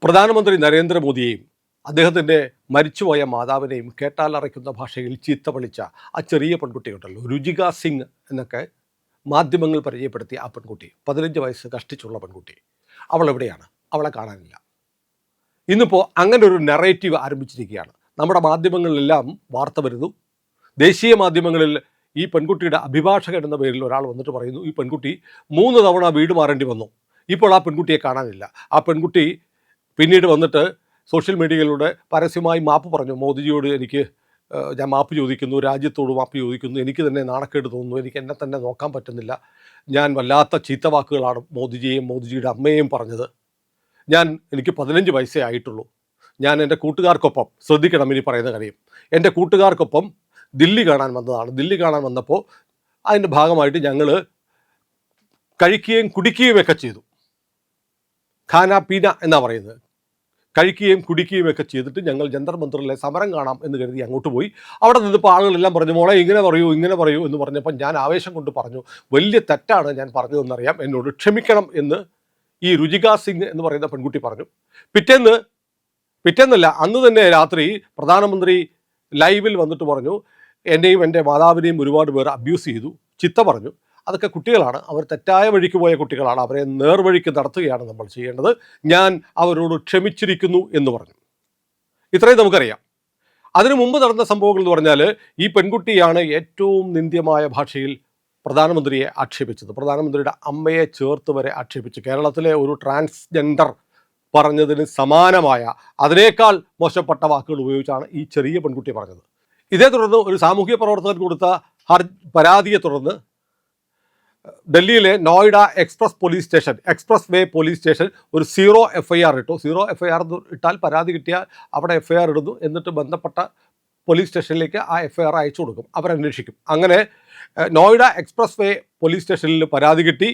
പ്രധാനമന്ത്രി നരേന്ദ്രമോദിയെയും അദ്ദേഹത്തിൻ്റെ മരിച്ചുപോയ മാതാവിനെയും കേട്ടാലറയ്ക്കുന്ന ഭാഷയിൽ ചീത്ത വിളിച്ച ആ ചെറിയ പെൺകുട്ടിയുണ്ടല്ലോ, രുചിക സിംഗ് എന്നൊക്കെ മാധ്യമങ്ങൾ പരിചയപ്പെടുത്തിയ ആ പെൺകുട്ടി, 15 വയസ്സ് കഷ്ടിച്ചുള്ള പെൺകുട്ടി, അവൾ എവിടെയാണ്? അവളെ കാണാനില്ല. ഇന്നിപ്പോൾ അങ്ങനെ ഒരു നെറേറ്റീവ് ആരംഭിച്ചിരിക്കുകയാണ്. നമ്മുടെ മാധ്യമങ്ങളിലെല്ലാം വാർത്ത വരുന്നു. ദേശീയ മാധ്യമങ്ങളിൽ ഈ പെൺകുട്ടിയുടെ അഭിഭാഷകൻ എന്ന പേരിൽ ഒരാൾ വന്നിട്ട് പറയുന്നു, ഈ പെൺകുട്ടി 3 തവണ വീട് മാറേണ്ടി വന്നു, ഇപ്പോൾ ആ പെൺകുട്ടിയെ കാണാനില്ല. ആ പെൺകുട്ടി പിന്നീട് വന്നിട്ട് സോഷ്യൽ മീഡിയയിലൂടെ പരസ്യമായി മാപ്പ് പറഞ്ഞു. മോദിജിയോട് ഞാൻ മാപ്പ് ചോദിക്കുന്നു, രാജ്യത്തോട് മാപ്പ് ചോദിക്കുന്നു, എനിക്ക് തന്നെ നാണക്കേട് തോന്നുന്നു, എനിക്ക് എന്നെ തന്നെ നോക്കാൻ പറ്റുന്നില്ല, ഞാൻ വല്ലാത്ത ചീത്തവാക്കുകളാണ് മോദിജിയെയും മോദിജിയുടെ അമ്മയെയും പറഞ്ഞത്, എനിക്ക് 15 വയസ്സേ ആയിട്ടുള്ളൂ, ഞാൻ എൻ്റെ കൂട്ടുകാർക്കൊപ്പം, ശ്രദ്ധിക്കണം ഇനി പറയുന്ന കാര്യം, എൻ്റെ കൂട്ടുകാർക്കൊപ്പം ദില്ലി കാണാൻ വന്നതാണ്. ദില്ലി കാണാൻ വന്നപ്പോൾ അതിൻ്റെ ഭാഗമായിട്ട് ഞങ്ങൾ കഴിക്കുകയും കുടിക്കുകയുമൊക്കെ ചെയ്തു. ഖാന പീന എന്നാണ് പറയുന്നത്. കഴിക്കുകയും കുടിക്കുകയും ഒക്കെ ചെയ്തിട്ട് ഞങ്ങൾ ജന്തർ മന്ദറിലെ സമരം കാണാം എന്ന് കരുതി അങ്ങോട്ട് പോയി. അവിടെ നിന്നിപ്പോൾ ആളുകളെല്ലാം പറഞ്ഞു, മോളെ ഇങ്ങനെ പറയൂ എന്ന് പറഞ്ഞപ്പോൾ ഞാൻ ആവേശം കൊണ്ട് പറഞ്ഞു, വലിയ തെറ്റാണ് ഞാൻ പറഞ്ഞതെന്നറിയാം, എന്നോട് ക്ഷമിക്കണം എന്ന് ഈ രുചിക സിംഗ് എന്ന് പറയുന്ന പെൺകുട്ടി പറഞ്ഞു. പിറ്റേന്നല്ല, അന്ന് തന്നെ രാത്രി പ്രധാനമന്ത്രി ലൈവിൽ വന്നിട്ട് പറഞ്ഞു, എന്നെയും എൻ്റെ മാതാവിനെയും ഒരുപാട് പേർ അബ്യൂസ് ചെയ്തു, ചിത്ത പറഞ്ഞു, അതൊക്കെ കുട്ടികളാണ്, അവർ തെറ്റായ വഴിക്ക് പോയ കുട്ടികളാണ്, അവരെ നേർവഴിക്ക് നടത്തുകയാണ് നമ്മൾ ചെയ്യേണ്ടത്, ഞാൻ അവരോട് ക്ഷമിച്ചിരിക്കുന്നു എന്ന് പറഞ്ഞു. ഇത്രയും നമുക്കറിയാം. അതിനു മുമ്പ് നടന്ന സംഭവങ്ങൾ എന്ന് പറഞ്ഞാൽ, ഈ പെൺകുട്ടിയാണ് ഏറ്റവും നിന്ദ്യമായ ഭാഷയിൽ പ്രധാനമന്ത്രിയെ ആക്ഷേപിച്ചത്. പ്രധാനമന്ത്രിയുടെ അമ്മയെ ചേർത്ത് വരെ ആക്ഷേപിച്ചു. കേരളത്തിലെ ഒരു ട്രാൻസ്ജെൻഡർ പറഞ്ഞതിന് സമാനമായ, അതിനേക്കാൾ മോശപ്പെട്ട വാക്കുകൾ ഉപയോഗിച്ചാണ് ഈ ചെറിയ പെൺകുട്ടി പറഞ്ഞത്. ഇതേ തുടർന്ന് ഒരു സാമൂഹ്യ പ്രവർത്തകൻ കൊടുത്ത പരാതിയെ തുടർന്ന് ഡൽഹിയിലെ നോയിഡ എക്സ്പ്രസ് വേ പോലീസ് സ്റ്റേഷൻ ഒരു 0 FIR ഇട്ടു. 0 FIR ഇട്ടാൽ പരാതി കിട്ടിയാൽ അവിടെ FIR ഇടുന്നു, എന്നിട്ട് ബന്ധപ്പെട്ട പോലീസ് സ്റ്റേഷനിലേക്ക് ആ FIR അയച്ചു കൊടുക്കും, അവരന്വേഷിക്കും. അങ്ങനെ നോയിഡ എക്സ്പ്രസ് വേ പോലീസ് സ്റ്റേഷനിൽ പരാതി കിട്ടി,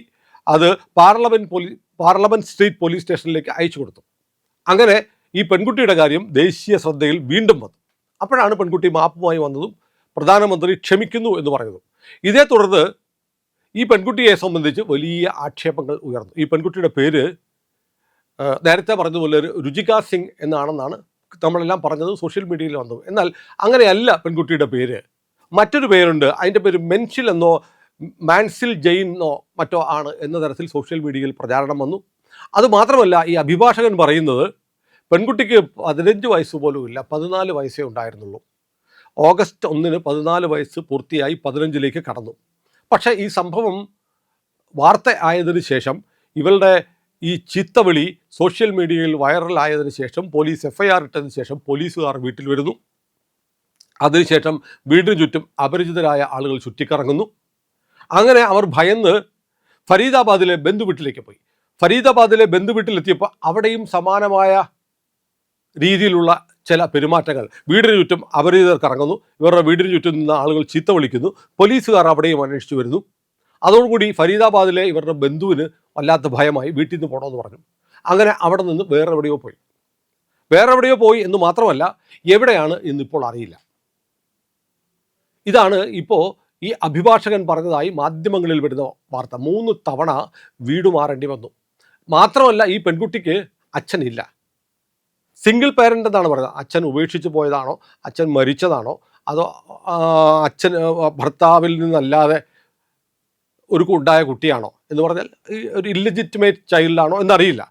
അത് പാർലമെൻറ്റ് സ്ട്രീറ്റ് പോലീസ് സ്റ്റേഷനിലേക്ക് അയച്ചു കൊടുത്തു. അങ്ങനെ ഈ പെൺകുട്ടിയുടെ കാര്യം ദേശീയ ശ്രദ്ധയിൽ വീണ്ടും വന്നു. അപ്പോഴാണ് പെൺകുട്ടി മാപ്പുമായി വന്നതും പ്രധാനമന്ത്രി ക്ഷമിക്കുന്നു എന്ന് പറയുന്നതും. ഇതേ തുടർന്ന് ഈ പെൺകുട്ടിയെ സംബന്ധിച്ച് വലിയ ആക്ഷേപങ്ങൾ ഉയർന്നു. ഈ പെൺകുട്ടിയുടെ പേര് നേരത്തെ പറഞ്ഞതുപോലെ രുചിക സിംഗ് എന്നാണെന്നാണ് നമ്മളെല്ലാം പറഞ്ഞത്, സോഷ്യൽ മീഡിയയിൽ വന്നത്. എന്നാൽ അങ്ങനെയല്ല പെൺകുട്ടിയുടെ പേര്. മറ്റൊരു പേരുണ്ട്, അതിൻ്റെ പേര് മെൻഷിൽ എന്നോ മാൻസിൽ ജെയിൻ എന്നോ മറ്റോ ആണ് എന്ന തരത്തിൽ സോഷ്യൽ മീഡിയയിൽ പ്രചാരണം വന്നു. അതുമാത്രമല്ല, ഈ അഭിഭാഷകൻ പറയുന്നത് പെൺകുട്ടിക്ക് 15 വയസ്സ് പോലും ഇല്ല, 14 വയസ്സേ ഉണ്ടായിരുന്നുള്ളൂ. ഓഗസ്റ്റ് 1 14 വയസ്സ് പൂർത്തിയായി 15ലേക്ക് കടന്നു. പക്ഷേ ഈ സംഭവം വാർത്ത ആയതിനു ശേഷം, ഇവളുടെ ഈ ചീത്തവിളി സോഷ്യൽ മീഡിയയിൽ വൈറലായതിനു ശേഷം, പോലീസ് FIR ഇട്ടതിന് ശേഷം പോലീസുകാർ വീട്ടിൽ വരുന്നു. അതിനുശേഷം വീടിന് ചുറ്റും അപരിചിതരായ ആളുകൾ ചുറ്റിക്കറങ്ങുന്നു. അങ്ങനെ അവർ ഭയന്ന് ഫരീദാബാദിലെ ബന്ധുവീട്ടിലേക്ക് പോയി. ഫരീദാബാദിലെ ബന്ധുവീട്ടിലെത്തിയപ്പോൾ അവിടെയും സമാനമായ രീതിയിലുള്ള ചില പെരുമാറ്റങ്ങൾ. വീടിന് ചുറ്റും അപരിചിതർ കറങ്ങുന്നു, ഇവരുടെ വീടിന് ചുറ്റും നിന്ന് ആളുകൾ ചീത്ത വിളിക്കുന്നു, പോലീസുകാർ അവിടെയും അന്വേഷിച്ചു വരുന്നു. അതോടുകൂടി ഫരീദാബാദിലെ ഇവരുടെ ബന്ധുവിന് വല്ലാത്ത ഭയമായി, വീട്ടിൽ നിന്ന് പോകണമെന്ന് പറഞ്ഞു. അങ്ങനെ അവിടെ നിന്ന് വേറെ എവിടെയോ പോയി എന്ന് മാത്രമല്ല, എവിടെയാണ് എന്നിപ്പോൾ അറിയില്ല. ഇതാണ് ഇപ്പോൾ ഈ അഭിഭാഷകൻ പറഞ്ഞതായി മാധ്യമങ്ങളിൽ വരുന്ന വാർത്ത. 3 തവണ വീട് മാറേണ്ടി വന്നു. മാത്രമല്ല, ഈ പെൺകുട്ടിക്ക് അച്ഛനില്ല, സിംഗിൾ പേരൻ്റ് എന്നാണ് പറയുന്നത്. അച്ഛൻ ഉപേക്ഷിച്ച് പോയതാണോ, അച്ഛൻ മരിച്ചതാണോ, അതോ അച്ഛൻ ഭർത്താവിൽ നിന്നല്ലാതെ ഉണ്ടായ കുട്ടിയാണോ എന്ന് പറഞ്ഞാൽ ഒരു ഇല്ലെജിറ്റിമേറ്റ് ചൈൽഡാണോ എന്നറിയില്ല.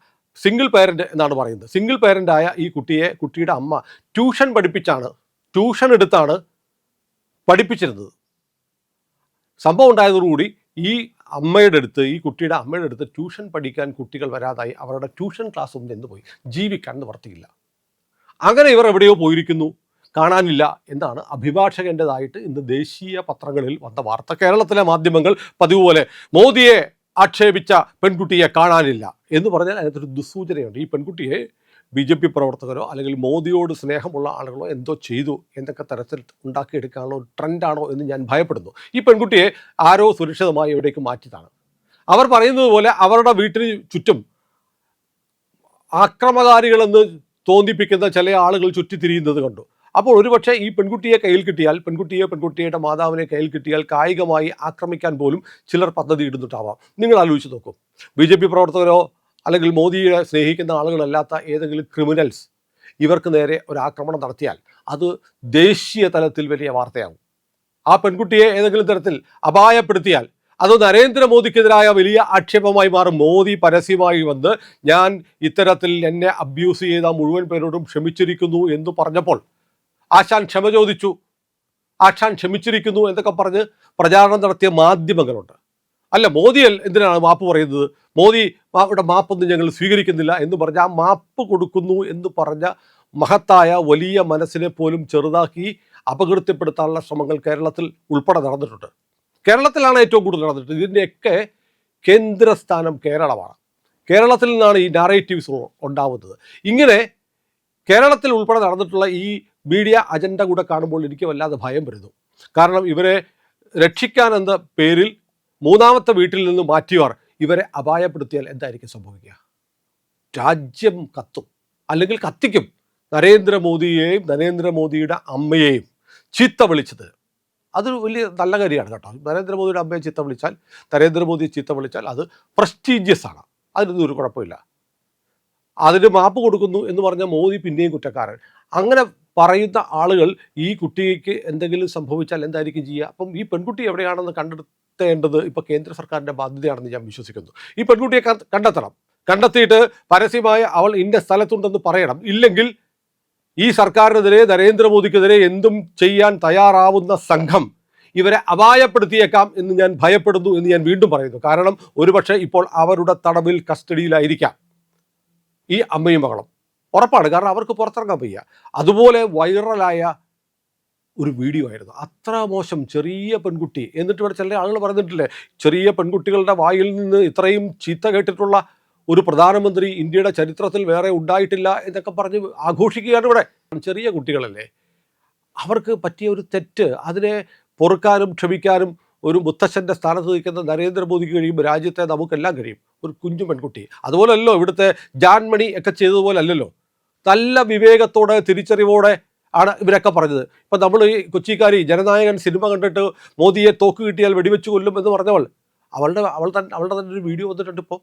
സിംഗിൾ പേരൻ്റ് എന്നാണ് പറയുന്നത്. സിംഗിൾ പേരൻ്റായ ഈ കുട്ടിയുടെ അമ്മ ട്യൂഷൻ എടുത്താണ് പഠിപ്പിച്ചിരുന്നത്. സംഭവം ഉണ്ടായതോടുകൂടി ഈ കുട്ടിയുടെ അമ്മയുടെ അടുത്ത് ട്യൂഷൻ പഠിക്കാൻ കുട്ടികൾ വരാതായി. അവരുടെ ട്യൂഷൻ ക്ലാസ് ഒന്നും നിന്ന് ജീവിക്കാൻ നിവർത്തിയില്ല. അങ്ങനെ ഇവർ എവിടെയോ പോയിരിക്കുന്നു, കാണാനില്ല എന്നാണ് അഭിഭാഷകൻ്റെതായിട്ട് ഇന്ന് ദേശീയ പത്രങ്ങളിൽ വന്ന വാർത്ത. കേരളത്തിലെ മാധ്യമങ്ങൾ പതിവ് പോലെ മോദിയെ ആക്ഷേപിച്ച പെൺകുട്ടിയെ കാണാനില്ല എന്ന് പറഞ്ഞാൽ അതിനകത്തൊരു ദുസ്സൂചനയുണ്ട്. ഈ പെൺകുട്ടിയെ BJP പ്രവർത്തകരോ അല്ലെങ്കിൽ മോദിയോട് സ്നേഹമുള്ള ആളുകളോ എന്തോ ചെയ്തു എന്നൊക്കെ തരത്തിൽ ഉണ്ടാക്കിയെടുക്കാനുള്ള ഒരു ട്രെൻഡാണോ എന്ന് ഞാൻ ഭയപ്പെടുന്നു. ഈ പെൺകുട്ടിയെ ആരോ സുരക്ഷിതമായി എവിടേക്ക് മാറ്റിയതാണ്. അവർ പറയുന്നത് പോലെ അവരുടെ വീട്ടിന് ചുറ്റും ആക്രമകാരികളെന്ന് തോന്നിപ്പിക്കുന്ന ചില ആളുകൾ ചുറ്റിത്തിരിയുന്നത് കണ്ടു. അപ്പോൾ ഒരുപക്ഷെ ഈ പെൺകുട്ടിയെ പെൺകുട്ടിയുടെ മാതാവിനെ കയ്യിൽ കിട്ടിയാൽ കായികമായി ആക്രമിക്കാൻ പോലും ചിലർ പദ്ധതി ഇടുന്നിട്ടാവാം. നിങ്ങൾ ആലോചിച്ച് നോക്കൂ. BJP പ്രവർത്തകരോ അല്ലെങ്കിൽ മോദിയെ സ്നേഹിക്കുന്ന ആളുകളല്ലാത്ത ഏതെങ്കിലും ക്രിമിനൽസ് ഇവർക്ക് നേരെ ഒരു ആക്രമണം നടത്തിയാൽ അത് ദേശീയ തലത്തിൽ വലിയ വാർത്തയാകും. ആ പെൺകുട്ടിയെ ഏതെങ്കിലും തരത്തിൽ അപായപ്പെടുത്തിയാൽ അത് നരേന്ദ്രമോദിക്കെതിരായ വലിയ ആക്ഷേപമായി മാറും. മോദി പരസ്യമായി വന്ന് ഞാൻ ഇത്തരത്തിൽ എന്നെ അബ്യൂസ് ചെയ്ത മുഴുവൻ പേരോടും ക്ഷമിച്ചിരിക്കുന്നു എന്ന് പറഞ്ഞപ്പോൾ ആശാൻ ക്ഷമ ചോദിച്ചു, ആശാൻ ക്ഷമിച്ചിരിക്കുന്നു എന്നൊക്കെ പറഞ്ഞ് പ്രചാരണം നടത്തിയ മാധ്യമങ്ങളുണ്ട്. അല്ല, മോദി എന്തിനാണ് മാപ്പ് പറയുന്നത്? മോദി ഇവിടെ മാപ്പൊന്നും ഞങ്ങൾ സ്വീകരിക്കുന്നില്ല എന്ന് പറഞ്ഞ് ആ മാപ്പ് കൊടുക്കുന്നു എന്ന് പറഞ്ഞ മഹത്തായ വലിയ മനസ്സിനെ പോലും ചെറുതാക്കി അപകീർത്തിപ്പെടുത്താനുള്ള ശ്രമങ്ങൾ കേരളത്തിൽ ഉൾപ്പെടെ നടന്നിട്ടുണ്ട്. കേരളത്തിലാണ് ഏറ്റവും കൂടുതൽ നടന്നിട്ടുണ്ട്. ഇതിൻ്റെയൊക്കെ കേന്ദ്രസ്ഥാനം കേരളമാണ്. കേരളത്തിൽ നിന്നാണ് ഈ നാരേറ്റീവ്സ് ഉണ്ടാവുന്നത്. ഇങ്ങനെ കേരളത്തിൽ ഉൾപ്പെടെ നടന്നിട്ടുള്ള ഈ മീഡിയ അജണ്ട കൂടെ കാണുമ്പോൾ എനിക്ക് വല്ലാതെ ഭയം വരുന്നു. കാരണം ഇവരെ രക്ഷിക്കാൻ എന്ന പേരിൽ മൂന്നാമത്തെ വീട്ടിൽ നിന്ന് മാറ്റിയവർ ഇവരെ അപായപ്പെടുത്തിയാൽ എന്തായിരിക്കും സംഭവിക്കുക? രാജ്യം കത്തും, അല്ലെങ്കിൽ കത്തിക്കും. നരേന്ദ്രമോദിയെയും നരേന്ദ്രമോദിയുടെ അമ്മയെയും ചീത്ത വിളിച്ചത് അതൊരു വലിയ നല്ല കാര്യമാണ് കേട്ടോ. നരേന്ദ്രമോദിയുടെ അമ്മയെ ചീത്ത വിളിച്ചാൽ, നരേന്ദ്രമോദിയെ ചീത്ത വിളിച്ചാൽ അത് പ്രസ്റ്റീജിയസ് ആണ്, അതിനൊന്നും ഒരു കുഴപ്പമില്ല. അതിന് മാപ്പ് കൊടുക്കുന്നു എന്ന് പറഞ്ഞാൽ മോദി പിന്നെയും കുറ്റക്കാരൻ. അങ്ങനെ പറയുന്ന ആളുകൾ ഈ കുട്ടിക്ക് എന്തെങ്കിലും സംഭവിച്ചാൽ എന്തായിരിക്കും ചെയ്യുക? അപ്പം ഈ പെൺകുട്ടി എവിടെയാണെന്ന് കണ്ടെത്തേണ്ടത് ഇപ്പോൾ കേന്ദ്ര സർക്കാരിൻ്റെ ബാധ്യതയാണെന്ന് ഞാൻ വിശ്വസിക്കുന്നു. ഈ പെൺകുട്ടിയെ കണ്ടെത്തണം. കണ്ടെത്തിയിട്ട് പരസ്യമായി അവൾ ഇന്ന സ്ഥലത്തുണ്ടെന്ന് പറയണം. ഇല്ലെങ്കിൽ ഈ സർക്കാരിനെതിരെ, നരേന്ദ്രമോദിക്കെതിരെ എന്തും ചെയ്യാൻ തയ്യാറാവുന്ന സംഘം ഇവരെ അപായപ്പെടുത്തിയേക്കാം എന്ന് ഞാൻ ഭയപ്പെടുന്നു എന്ന് ഞാൻ വീണ്ടും പറയുന്നു. കാരണം ഒരുപക്ഷെ ഇപ്പോൾ അവരുടെ തടവിൽ, കസ്റ്റഡിയിലായിരിക്കാം ഈ അമ്മയും മകളും. ഉറപ്പാണ്, കാരണം അവർക്ക് പുറത്തിറങ്ങാൻ വയ്യ. അതുപോലെ വൈറലായ ഒരു വീഡിയോ ആയിരുന്നു. അത്ര മോശം, ചെറിയ പെൺകുട്ടി. എന്നിട്ട് ഇവിടെ ചില ആളുകൾ പറഞ്ഞിട്ടില്ലേ, ചെറിയ പെൺകുട്ടികളുടെ വായിൽ നിന്ന് ഇത്രയും ചീത്ത കേട്ടിട്ടുള്ള ഒരു പ്രധാനമന്ത്രി ഇന്ത്യയുടെ ചരിത്രത്തിൽ വേറെ ഉണ്ടായിട്ടില്ല എന്നൊക്കെ പറഞ്ഞ് ആഘോഷിക്കുകയാണ് ഇവിടെ. ചെറിയ കുട്ടികളല്ലേ, അവർക്ക് പറ്റിയ ഒരു തെറ്റ്, അതിനെ പൊറുക്കാനും ക്ഷമിക്കാനും ഒരു മുത്തശ്ശൻ്റെ സ്ഥാനത്ത് നിൽക്കുന്ന നരേന്ദ്രമോദിക്ക് കഴിയും, രാജ്യത്തെ നമുക്കെല്ലാം കഴിയും. ഒരു കുഞ്ഞു പെൺകുട്ടി അതുപോലല്ലോ ഇവിടുത്തെ ജാൻമണി ഒക്കെ ചെയ്തതുപോലെ അല്ലല്ലോ. നല്ല വിവേകത്തോടെ, തിരിച്ചറിവോടെ ആണ് ഇവരൊക്കെ പറഞ്ഞത്. ഇപ്പം നമ്മൾ ഈ കൊച്ചിക്കാരി ജനനായകൻ സിനിമ കണ്ടിട്ട് മോദിയെ തോക്ക് കിട്ടിയാൽ വെടിവെച്ച് കൊല്ലും എന്ന് പറഞ്ഞവൾ, അവളുടെ തന്നെ ഒരു വീഡിയോ വന്നിട്ടുണ്ട്. ഇപ്പോൾ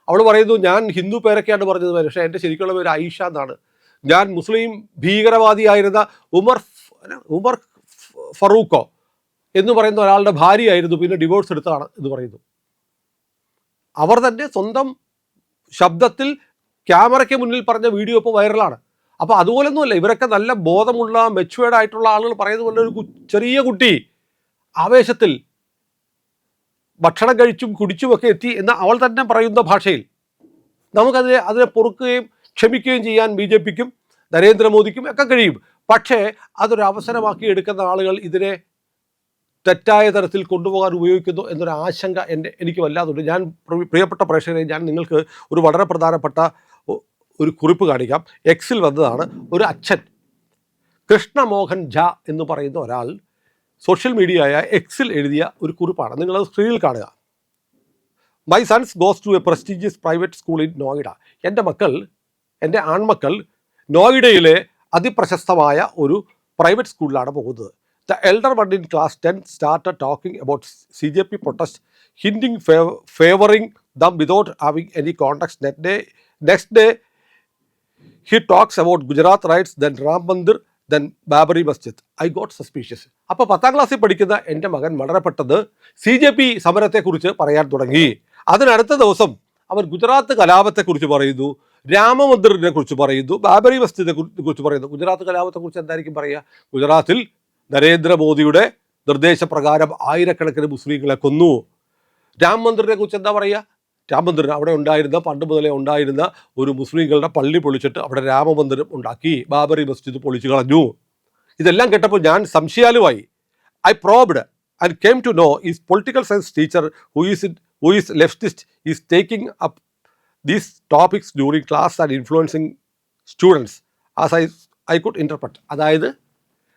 അവൾ പറയുന്നു, ഞാൻ ഹിന്ദു പേരൊക്കെയാണ് പറഞ്ഞത്, പക്ഷേ എൻ്റെ ശരിക്കുള്ള പേര് ആയിഷ എന്നാണ്. ഞാൻ മുസ്ലിം ഭീകരവാദിയായിരുന്ന ഉമർ ഫറൂഖോ എന്ന് പറയുന്ന ഒരാളുടെ ഭാര്യയായിരുന്നു, പിന്നെ ഡിവോഴ്സ് എടുത്തതാണ് എന്ന് പറയുന്നു. അവർ തന്നെ സ്വന്തം ശബ്ദത്തിൽ ക്യാമറയ്ക്ക് മുന്നിൽ പറഞ്ഞ വീഡിയോ ഇപ്പോൾ വൈറലാണ്. അപ്പോൾ അതുപോലൊന്നുമല്ല, ഇവരൊക്കെ നല്ല ബോധമുള്ള, മെച്യൂർഡ് ആയിട്ടുള്ള ആളുകൾ പറയുന്ന പോലെ ഒരു ചെറിയ കുട്ടി ആവേശത്തിൽ ഭക്ഷണം കഴിച്ചും കുടിച്ചുമൊക്കെ എത്തി എന്ന് അവൾ തന്നെ പറയുന്ന ഭാഷയിൽ അതിനെ പൊറുക്കുകയും ക്ഷമിക്കുകയും ചെയ്യാൻ BJPക്കും നരേന്ദ്രമോദിക്കും ഒക്കെ കഴിയും. പക്ഷേ അതൊരു അവസരമാക്കി എടുക്കുന്ന ആളുകൾ ഇതിനെ തെറ്റായ തരത്തിൽ കൊണ്ടുപോകാൻ ഉപയോഗിക്കുന്നു എന്നൊരു ആശങ്ക എനിക്ക് വല്ലാതുണ്ട്. ഞാൻ പ്രിയപ്പെട്ട പ്രേക്ഷകരെ, ഞാൻ നിങ്ങൾക്ക് ഒരു വളരെ പ്രധാനപ്പെട്ട ഒരു കുറിപ്പ് കാണിക്കാം. എക്സിൽ വന്നതാണ്. ഒരു അച്ഛൻ കൃഷ്ണമോഹൻ ഝാ എന്ന് പറയുന്ന ഒരാൾ സോഷ്യൽ മീഡിയയായ എക്സിൽ എഴുതിയ ഒരു കുറിപ്പാണ്. നിങ്ങളത് സ്ക്രീനിൽ കാണുക. My sons goes to a prestigious private school in Noida. എൻ്റെ ആൺമക്കൾ നോയിഡയിലെ അതിപ്രശസ്തമായ ഒരു പ്രൈവറ്റ് സ്കൂളിലാണ് പോകുന്നത്. The elder one in class 10 started talking about CJP protest, hinting favoring them without having any context. Next day, he talks about Gujarat riots, then Ram Mandir, then Babri Masjid. I got suspicious. അപ്പോൾ 10ാം ക്ലാസ്സിൽ പഠിക്കുന്ന എൻ്റെ മകൻ വളരെ പെട്ടെന്ന് CJP സമരത്തെക്കുറിച്ച് പറയാൻ തുടങ്ങി. അതിനടുത്ത ദിവസം അവർ ഗുജറാത്ത് കലാപത്തെക്കുറിച്ച് പറയുന്നു, രാമമന്ദിറിനെ കുറിച്ച് പറയുന്നു, ബാബറി മസ്ജിദിനെ കുറിച്ച് പറയുന്നു. ഗുജറാത്ത് കലാപത്തെക്കുറിച്ച് എന്തായിരിക്കും പറയുക? ഗുജറാത്തിൽ നരേന്ദ്രമോദിയുടെ നിർദ്ദേശപ്രകാരം ആയിരക്കണക്കിന് മുസ്ലിങ്ങളെ കൊന്നു. രാം മന്ദിറിനെ കുറിച്ച് എന്താ പറയുക? രാം മന്ദിറിന് അവിടെ ഉണ്ടായിരുന്ന, പണ്ട് മുതലേ ഉണ്ടായിരുന്ന ഒരു മുസ്ലിങ്ങളുടെ പള്ളി പൊളിച്ചിട്ട് അവിടെ രാമമന്ദിരം ഉണ്ടാക്കി, ബാബറി മസ്ജിദ് പൊളിച്ചു കളഞ്ഞു. ഇതെല്ലാം കേട്ടപ്പോൾ ഞാൻ സംശയാലുവായി. I probed and came to know is political science teacher who is leftist is taking up these topics during class and influencing students as I could interpret. അതായത്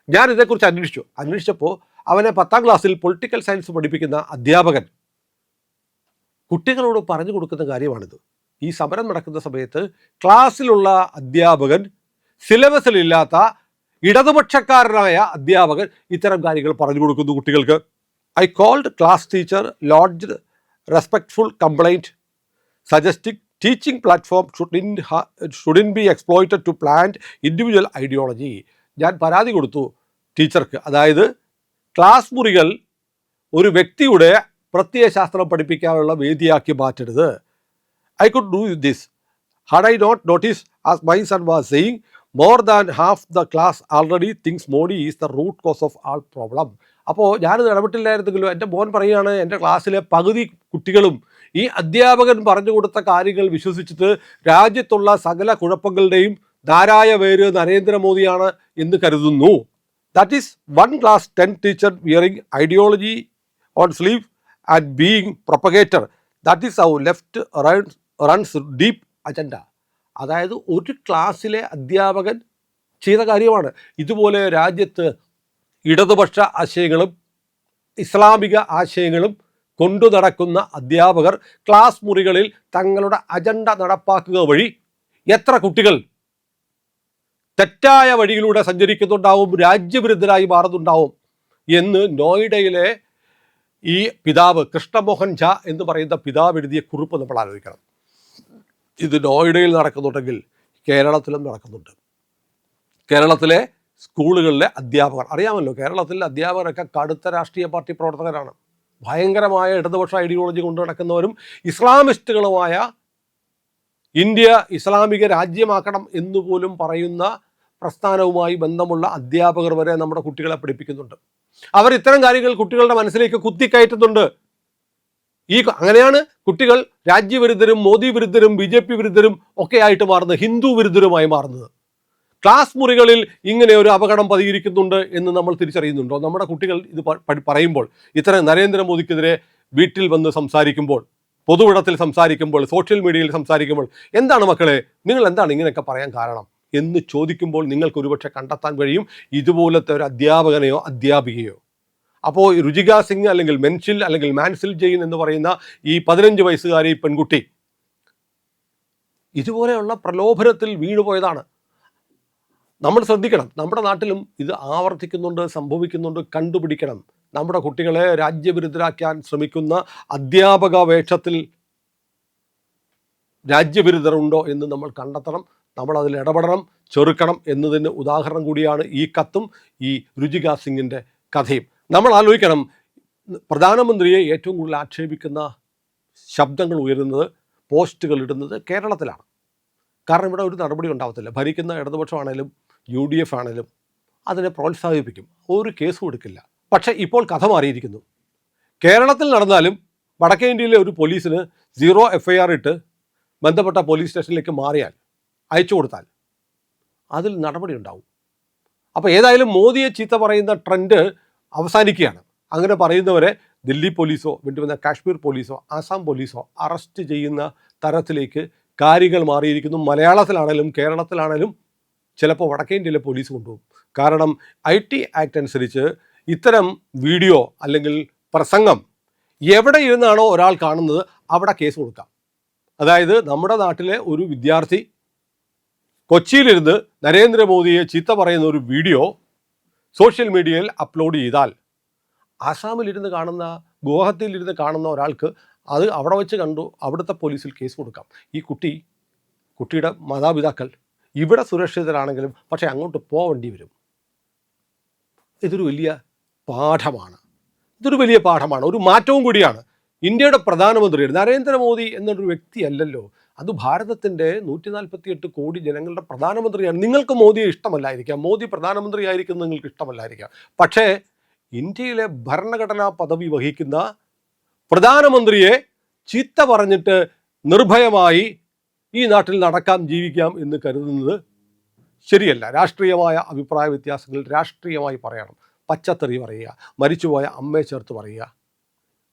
ഞാൻ ഇതേക്കുറിച്ച് അന്വേഷിച്ചപ്പോൾ അവനെ 10ാം ക്ലാസ്സിൽ പൊളിറ്റിക്കൽ സയൻസ് പഠിപ്പിക്കുന്ന അധ്യാപകൻ കുട്ടികളോട് പറഞ്ഞു കൊടുക്കുന്ന കാര്യമാണിത്. ഈ സമരം നടക്കുന്ന സമയത്ത് ക്ലാസ്സിലുള്ള അധ്യാപകൻ, സിലബസിലില്ലാത്ത ഇടതുപക്ഷക്കാരനായ അധ്യാപകൻ ഇത്തരം കാര്യങ്ങൾ പറഞ്ഞു കൊടുക്കുന്നു കുട്ടികൾക്ക്. I called class teacher, lodged respectful complaint suggesting teaching platform shouldn't be exploited to plant individual ideology. ഞാൻ പരാതി കൊടുത്തു ടീച്ചർക്ക്, അതായത് ക്ലാസ് മുറികൾ ഒരു വ്യക്തിയുടെ പ്രത്യയശാസ്ത്രം പഠിപ്പിക്കാനുള്ള വേദിയാക്കി മാറ്റരുത്. I could do this had I not noticed, as my son was saying, more than half the class already thinks Modi is the root cause of all problem. അപ്പോൾ ഞാനിത് ഇടപെട്ടില്ലായിരുന്നെങ്കിലും എൻ്റെ മോൻ പറയുകയാണ്, എൻ്റെ ക്ലാസ്സിലെ പകുതി കുട്ടികളും ഈ അധ്യാപകൻ പറഞ്ഞു കൊടുത്ത കാര്യങ്ങൾ വിശ്വസിച്ചിട്ട് രാജ്യത്തുള്ള സകല കുഴപ്പങ്ങളുടെയും ധാരായ പേര് നരേന്ദ്രമോദിയാണ് എന്ന് കരുതുന്നു. That is one class 10 teacher wearing ideology on sleeve and being propagator. That is how left runs deep agenda. അതായത് ഒരു ക്ലാസ്സിലെ അധ്യാപകൻ ചെയ്ത കാര്യമാണ്. ഇതുപോലെ രാജ്യത്ത് ഇടതുപക്ഷ ആശയങ്ങളും ഇസ്ലാമിക ആശയങ്ങളും കൊണ്ടു നടക്കുന്ന അധ്യാപകർ ക്ലാസ് മുറികളിൽ തങ്ങളുടെ അജണ്ട നടപ്പാക്കുക വഴി എത്ര കുട്ടികൾ തെറ്റായ വഴിയിലൂടെ സഞ്ചരിക്കുന്നുണ്ടാവും, രാജ്യവിരുദ്ധരായി മാറുന്നുണ്ടാവും എന്ന് നോയിഡയിലെ ഈ പിതാവ് കൃഷ്ണമോഹൻ ഝാ എന്ന് പറയുന്ന പിതാവ് എഴുതിയ കുറിപ്പ് നമ്മൾ ആലോചിക്കണം. ഇത് നോയിഡയിൽ നടക്കുന്നുണ്ടെങ്കിൽ കേരളത്തിലും നടക്കുന്നുണ്ട്. കേരളത്തിലെ സ്കൂളുകളിലെ അധ്യാപകർ, അറിയാമല്ലോ, കേരളത്തിലെ അധ്യാപകരൊക്കെ കടുത്ത രാഷ്ട്രീയ പാർട്ടി പ്രവർത്തകരാണ്. ഭയങ്കരമായ ഇടതുപക്ഷ ഐഡിയോളജി കൊണ്ടു നടക്കുന്നവരും ഇസ്ലാമിസ്റ്റുകളുമായ, ഇന്ത്യ ഇസ്ലാമിക രാജ്യമാക്കണം എന്നുപോലും പറയുന്ന പ്രസ്ഥാനവുമായി ബന്ധമുള്ള അധ്യാപകർ വരെ നമ്മുടെ കുട്ടികളെ പഠിപ്പിക്കുന്നുണ്ട്. അവർ ഇത്തരം കാര്യങ്ങൾ കുട്ടികളുടെ മനസ്സിലേക്ക് കുത്തിക്കയറ്റുന്നുണ്ട്. അങ്ങനെയാണ് കുട്ടികൾ രാജ്യവിരുദ്ധരും മോദി വിരുദ്ധരും BJP വിരുദ്ധരും ഒക്കെ ആയിട്ട് മാറുന്നത്, ഹിന്ദു വിരുദ്ധരുമായി മാറുന്നത്. ക്ലാസ് മുറികളിൽ ഇങ്ങനെ ഒരു അപകടം പതിയിരിക്കുന്നുണ്ട് എന്ന് നമ്മൾ തിരിച്ചറിയുന്നുണ്ടോ? നമ്മുടെ കുട്ടികൾ ഇത് പറയുമ്പോൾ, ഇത്തരം നരേന്ദ്രമോദിക്കെതിരെ വീട്ടിൽ വന്ന് സംസാരിക്കുമ്പോൾ, പൊതുവിടത്തിൽ സംസാരിക്കുമ്പോൾ, സോഷ്യൽ മീഡിയയിൽ സംസാരിക്കുമ്പോൾ, എന്താണ് മക്കളെ നിങ്ങൾ എന്താണ് ഇങ്ങനെയൊക്കെ പറയാൻ കാരണം എന്ന് ചോദിക്കുമ്പോൾ നിങ്ങൾക്ക് ഒരുപക്ഷെ കണ്ടെത്താൻ കഴിയും ഇതുപോലത്തെ ഒരു അധ്യാപകനെയോ അധ്യാപികയോ. അപ്പോൾ രുചിക സിംഗ് അല്ലെങ്കിൽ മെൻഷിൽ അല്ലെങ്കിൽ മാൻസിൽ ജെയിൻ എന്ന് പറയുന്ന ഈ 15 വയസ്സുകാരി പെൺകുട്ടി ഇതുപോലെയുള്ള പ്രലോഭനത്തിൽ വീണുപോയതാണ്. നമ്മൾ ശ്രദ്ധിക്കണം, നമ്മുടെ നാട്ടിലും ഇത് ആവർത്തിക്കുന്നുണ്ട്, സംഭവിക്കുന്നുണ്ട്, കണ്ടുപിടിക്കണം. നമ്മുടെ കുട്ടികളെ രാജ്യവിരുദ്ധരാക്കാൻ ശ്രമിക്കുന്ന അധ്യാപക വേഷത്തിൽ രാജ്യവിരുദ്ധരുണ്ടോ എന്ന് നമ്മൾ കണ്ടെത്തണം. നമ്മൾ അതിൽ ഇടപെടണം, ചെറുക്കണം എന്നതിന് ഉദാഹരണം കൂടിയാണ് ഈ കത്തും ഈ രുചിക സിംഗിൻ്റെ കഥയും. നമ്മൾ ആലോചിക്കണം, പ്രധാനമന്ത്രിയെ ഏറ്റവും കൂടുതൽ ആക്ഷേപിക്കുന്ന ശബ്ദങ്ങൾ ഉയരുന്നത്, പോസ്റ്റുകൾ ഇടുന്നത് കേരളത്തിലാണ്. കാരണം ഇവിടെ ഒരു നടപടി ഉണ്ടാവത്തില്ല. ഭരിക്കുന്ന ഇടതുപക്ഷമാണേലും UDF ആണേലും അതിനെ പ്രോത്സാഹിപ്പിക്കും, ഒരു കേസും കൊടുക്കില്ല. പക്ഷേ ഇപ്പോൾ കഥ മാറിയിരിക്കുന്നു. കേരളത്തിൽ നടന്നാലും വടക്കേ ഇന്ത്യയിലെ ഒരു പോലീസിന് 0 FIR ഇട്ട് ബന്ധപ്പെട്ട പോലീസ് സ്റ്റേഷനിലേക്ക് മാറിയാൽ, അയച്ചു കൊടുത്താൽ അതിൽ നടപടി ഉണ്ടാവും. അപ്പോൾ ഏതായാലും മോദിയെ ചീത്ത പറയുന്ന ട്രെൻഡ് അവസാനിക്കുകയാണ്. അങ്ങനെ പറയുന്നവരെ ദില്ലി പോലീസോ വേണ്ടി കാശ്മീർ പോലീസോ ആസാം പോലീസോ അറസ്റ്റ് ചെയ്യുന്ന തരത്തിലേക്ക് കാര്യങ്ങൾ മാറിയിരിക്കുന്നു. മലയാളത്തിലാണേലും കേരളത്തിലാണേലും ചിലപ്പോൾ വടക്കേ ഇന്ത്യയിലെ പോലീസ് കൊണ്ടുപോകും. കാരണം IT ആക്ട് അനുസരിച്ച് ഇത്തരം വീഡിയോ അല്ലെങ്കിൽ പ്രസംഗം എവിടെ ഇരുന്നാണോ ഒരാൾ കാണുന്നത് അവിടെ കേസ് കൊടുക്കാം. അതായത് നമ്മുടെ നാട്ടിലെ ഒരു വിദ്യാർത്ഥി കൊച്ചിയിലിരുന്ന് നരേന്ദ്രമോദിയെ ചീത്ത പറയുന്ന ഒരു വീഡിയോ സോഷ്യൽ മീഡിയയിൽ അപ്ലോഡ് ചെയ്താൽ ആസാമിലിരുന്ന് കാണുന്ന, ഗുവാഹത്തിയിലിരുന്ന് കാണുന്ന ഒരാൾക്ക് അത് അവിടെ വെച്ച് കണ്ടു, അവിടുത്തെ പോലീസിൽ കേസ് കൊടുക്കാം. ഈ കുട്ടിയുടെ മാതാപിതാക്കൾ ഇവിടെ സുരക്ഷിതരാണെങ്കിലും പക്ഷേ അങ്ങോട്ട് പോവേണ്ടി വരും. ഇതൊരു വലിയ പാഠമാണ്. ഒരു മാറ്റവും കൂടിയാണ്. ഇന്ത്യയുടെ പ്രധാനമന്ത്രി നരേന്ദ്രമോദി എന്നൊരു വ്യക്തിയല്ലല്ലോ, അത് ഭാരതത്തിൻ്റെ 148 കോടി ജനങ്ങളുടെ പ്രധാനമന്ത്രിയാണ്. നിങ്ങൾക്ക് മോദിയെ ഇഷ്ടമല്ലായിരിക്കാം, മോദി പ്രധാനമന്ത്രി ആയിരിക്കും നിങ്ങൾക്ക് ഇഷ്ടമല്ലായിരിക്കാം. പക്ഷേ ഇന്ത്യയിലെ ഭരണഘടനാ പദവി വഹിക്കുന്ന പ്രധാനമന്ത്രിയെ ചീത്ത പറഞ്ഞിട്ട് നിർഭയമായി ഈ നാട്ടിൽ നടക്കാം, ജീവിക്കാം എന്ന് കരുതുന്നത് ശരിയല്ല. രാഷ്ട്രീയമായ അഭിപ്രായ വ്യത്യാസങ്ങൾ രാഷ്ട്രീയമായി പറയണം. പച്ചത്തെറി പറയുക, മരിച്ചുപോയ അമ്മയെ ചേർത്ത് പറയുക,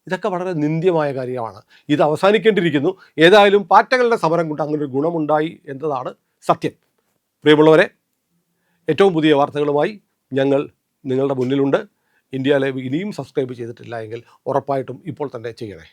ഇതൊക്കെ വളരെ നിന്ദ്യമായ കാര്യമാണ്. ഇത് അവസാനിക്കേണ്ടിയിരിക്കുന്നു. ഏതായാലും പാറ്റകളുടെ സമരം കൊണ്ട് അങ്ങനൊരു ഗുണമുണ്ടായി എന്നതാണ് സത്യം. പ്രിയമുള്ളവരെ, ഏറ്റവും പുതിയ വാർത്തകളുമായി ഞങ്ങൾ നിങ്ങളുടെ മുന്നിലുണ്ട്. ഇന്ത്യ ലൈവ് ഇനിയും സബ്സ്ക്രൈബ് ചെയ്തിട്ടില്ല എങ്കിൽ ഉറപ്പായിട്ടും ഇപ്പോൾ തന്നെ ചെയ്യണേ.